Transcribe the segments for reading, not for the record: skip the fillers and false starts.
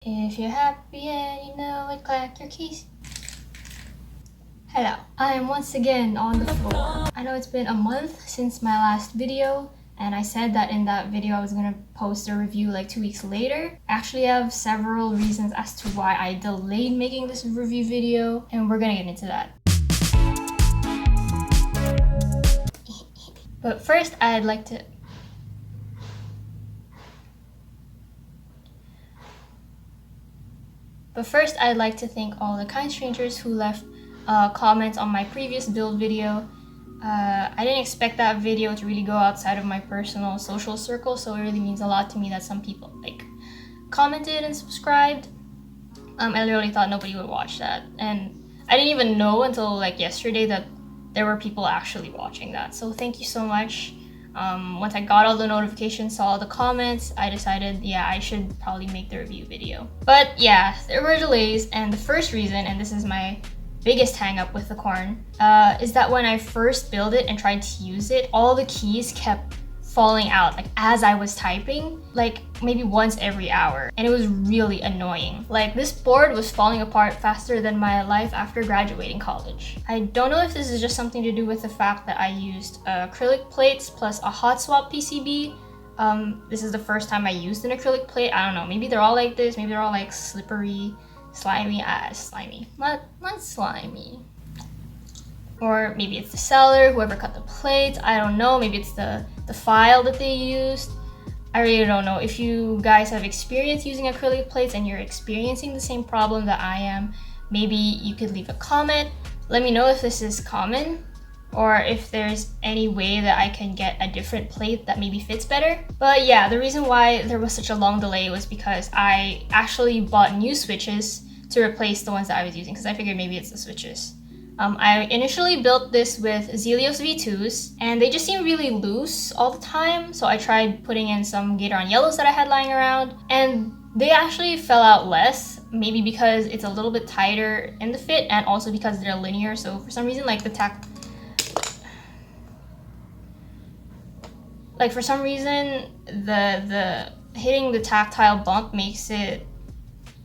If you're happy and you know it, clap your keys. Hello, I am once again on the floor. I know it's been a month since my last video, and I said that in that video I was gonna post a review like 2 weeks later. Actually, I have several reasons as to why I delayed making this review video, and we're gonna get into that. But first, I'd like to thank all the kind strangers who left comments on my previous build video. I didn't expect that video to really go outside of my personal social circle, so it really means a lot to me that some people commented and subscribed. I literally thought nobody would watch that, and I didn't even know until yesterday that there were people actually watching that. So thank you so much. Once I got all the notifications, saw all the comments, I decided, yeah, I should probably make the review video. But yeah, there were delays, and the first reason, and this is my biggest hang up with the Corne, is that when I first built it and tried to use it, all the keys kept falling out as I was typing, maybe once every hour, and it was really annoying. This board was falling apart faster than my life after graduating college. I don't know if this is just something to do with the fact that I used acrylic plates plus a hot swap PCB. This is the first time I used an acrylic plate. I don't know, maybe they're all like this, maybe they're all slippery, slimy, not slimy. Or maybe it's the seller, whoever cut the plates, I don't know, maybe it's the file that they used. I really don't know. If you guys have experience using acrylic plates and you're experiencing the same problem that I am, maybe you could leave a comment. Let me know if this is common, or if there's any way that I can get a different plate that maybe fits better. But yeah, the reason why there was such a long delay was because I actually bought new switches to replace the ones that I was using, because I figured maybe it's the switches. I initially built this with Zelios V2s, and they just seemed really loose all the time, so I tried putting in some Gatoron yellows that I had lying around, and they actually fell out less, maybe because it's a little bit tighter in the fit, and also because they're linear, so for some reason for some reason the hitting the tactile bump makes it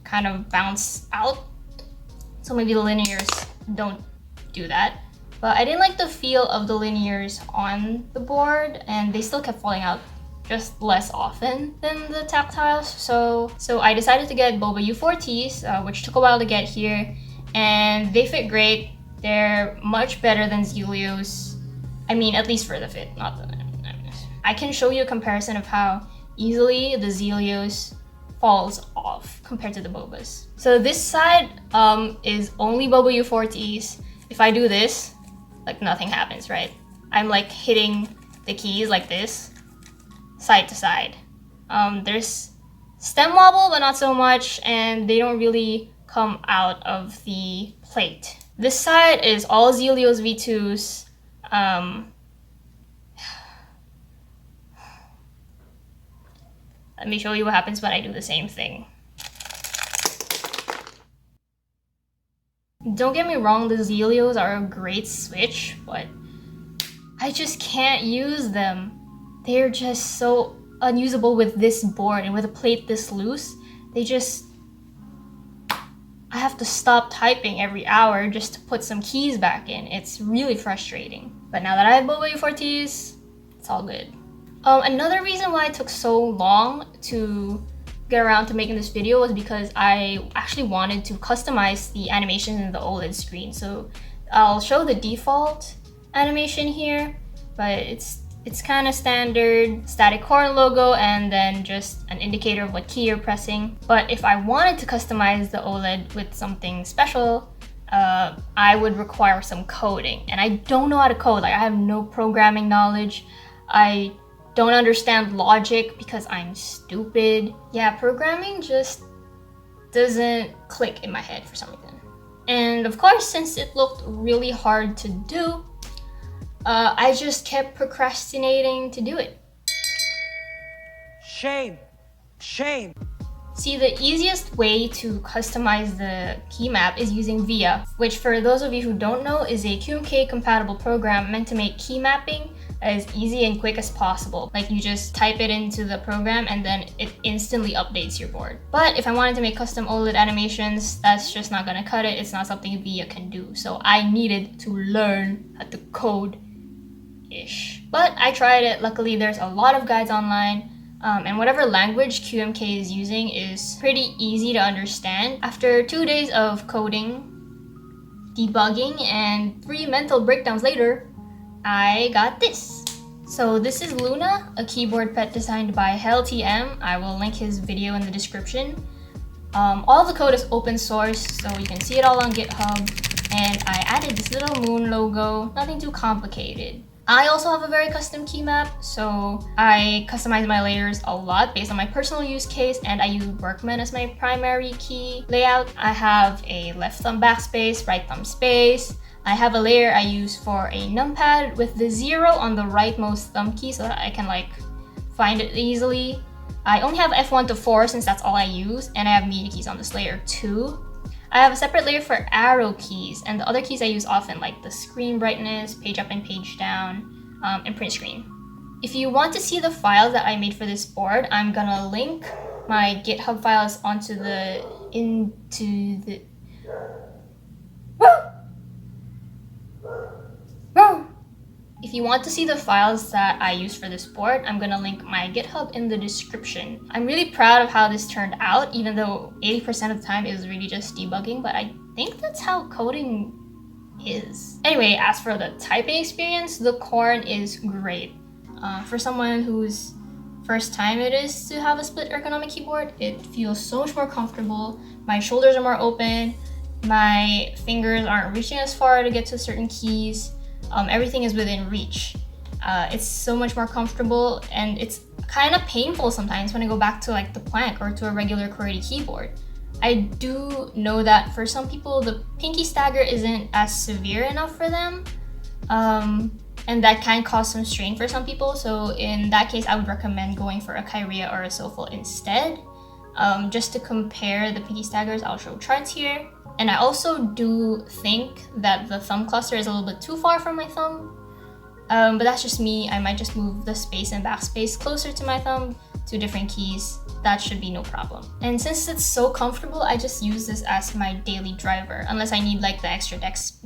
kind of bounce out, so maybe the linears don't do that. But I didn't like the feel of the linears on the board, and they still kept falling out just less often than the tactiles. So I decided to get Boba U4Ts, which took a while to get here, and they fit great. They're much better than Zelios. I mean, at least for the fit, not the... I can show you a comparison of how easily the Zelios falls off compared to the Bobas. So this side is only Boba U4Ts. If I do this, nothing happens, right? I'm hitting the keys like this, side to side. There's stem wobble, but not so much, and they don't really come out of the plate. This side is all Zelios V2s. Let me show you what happens when I do the same thing. Don't get me wrong, the Zelios are a great switch, but I just can't use them. They're just so unusable with this board, and with a plate this loose, I have to stop typing every hour just to put some keys back in. It's really frustrating. But now that I have Boba U4Ts, it's all good. Another reason why it took so long to get around to making this video was because I actually wanted to customize the animation in the OLED screen. So I'll show the default animation here, but it's kind of standard static Corne logo and then just an indicator of what key you're pressing. But if I wanted to customize the OLED with something special, I would require some coding, and I don't know how to code. I have no programming knowledge. I don't understand logic because I'm stupid. Yeah, programming just doesn't click in my head for some reason. And of course, since it looked really hard to do, I just kept procrastinating to do it. Shame. Shame. See, the easiest way to customize the Keymap is using VIA, which for those of you who don't know is a QMK compatible program meant to make key mapping as easy and quick as possible. Like you just type it into the program and then it instantly updates your board. But if I wanted to make custom OLED animations, that's just not gonna cut it. It's not something VIA can do. So I needed to learn how to code-ish. But I tried it. Luckily, there's a lot of guides online. And whatever language QMK is using is pretty easy to understand. After 2 days of coding, debugging, and 3 mental breakdowns later, I got this. So this is Luna, a keyboard pet designed by HellTM. I will link his video in the description. All the code is open source, so you can see it all on GitHub. And I added this little moon logo, nothing too complicated. I also have a very custom key map, so I customize my layers a lot based on my personal use case, and I use Workman as my primary key layout. I have a left thumb backspace, right thumb space. I have a layer I use for a numpad with the 0 on the rightmost thumb key so that I can like find it easily. I only have F1 to 4 since that's all I use, and I have media keys on this layer too. I have a separate layer for arrow keys, and the other keys I use often, like the screen brightness, page up and page down, and print screen. If you want to see the files that I made for this board, I'm gonna link my GitHub files If you want to see the files that I used for this board, I'm gonna link my GitHub in the description. I'm really proud of how this turned out, even though 80% of the time it was really just debugging, but I think that's how coding is. Anyway, as for the typing experience, the Corne is great. For someone whose first time it is to have a split ergonomic keyboard, it feels so much more comfortable. My shoulders are more open, my fingers aren't reaching as far to get to certain keys. Everything is within reach. It's so much more comfortable, and it's kind of painful sometimes when I go back to like the plank or to a regular QWERTY keyboard. I do know that for some people the pinky stagger isn't as severe enough for them, and that can cause some strain for some people. So in that case, I would recommend going for a Kyria or a Sofel instead. Just to compare the pinky staggers, I'll show charts here. And I also do think that the thumb cluster is a little bit too far from my thumb. But that's just me. I might just move the space and backspace closer to my thumb to different keys. That should be no problem. And since it's so comfortable, I just use this as my daily driver, unless I need like the extra desk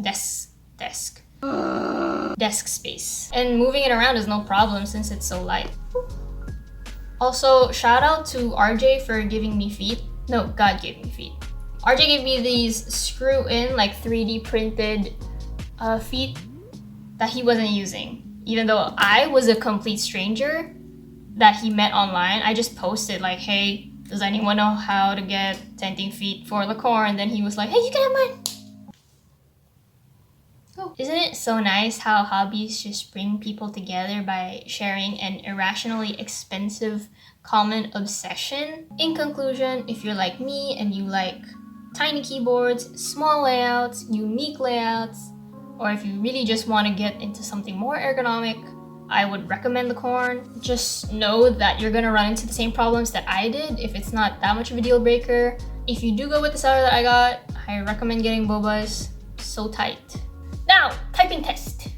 space. And moving it around is no problem since it's so light. Also, shout out to RJ for giving me feet. No, God gave me feet. RJ gave me these screw-in, like 3D printed feet that he wasn't using. Even though I was a complete stranger that he met online, I just posted like, hey, does anyone know how to get tenting feet for the Corne? And then he was like, hey, you can have mine. Oh. Isn't it so nice how hobbies just bring people together by sharing an irrationally expensive common obsession? In conclusion, if you're like me and you like tiny keyboards, small layouts, unique layouts, or if you really just want to get into something more ergonomic, I would recommend the Corne. Just know that you're gonna run into the same problems that I did if it's not that much of a deal breaker. If you do go with the seller that I got, I recommend getting Boba's. So tight. Now, typing test.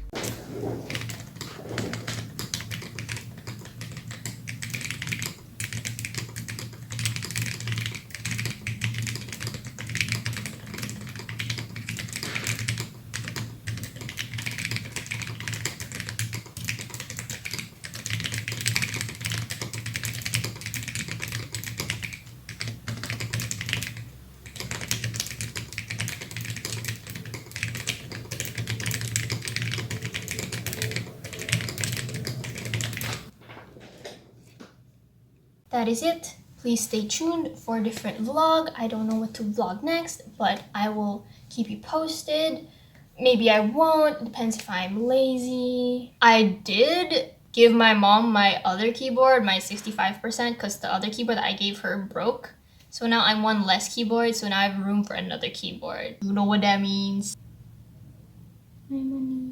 That is it. Please stay tuned for a different vlog. I don't know what to vlog next, but I will keep you posted. Maybe I won't, depends if I'm lazy. I did give my mom my other keyboard, my 65%, because the other keyboard that I gave her broke. So now I'm one less keyboard, so now I have room for another keyboard. You know what that means? My money.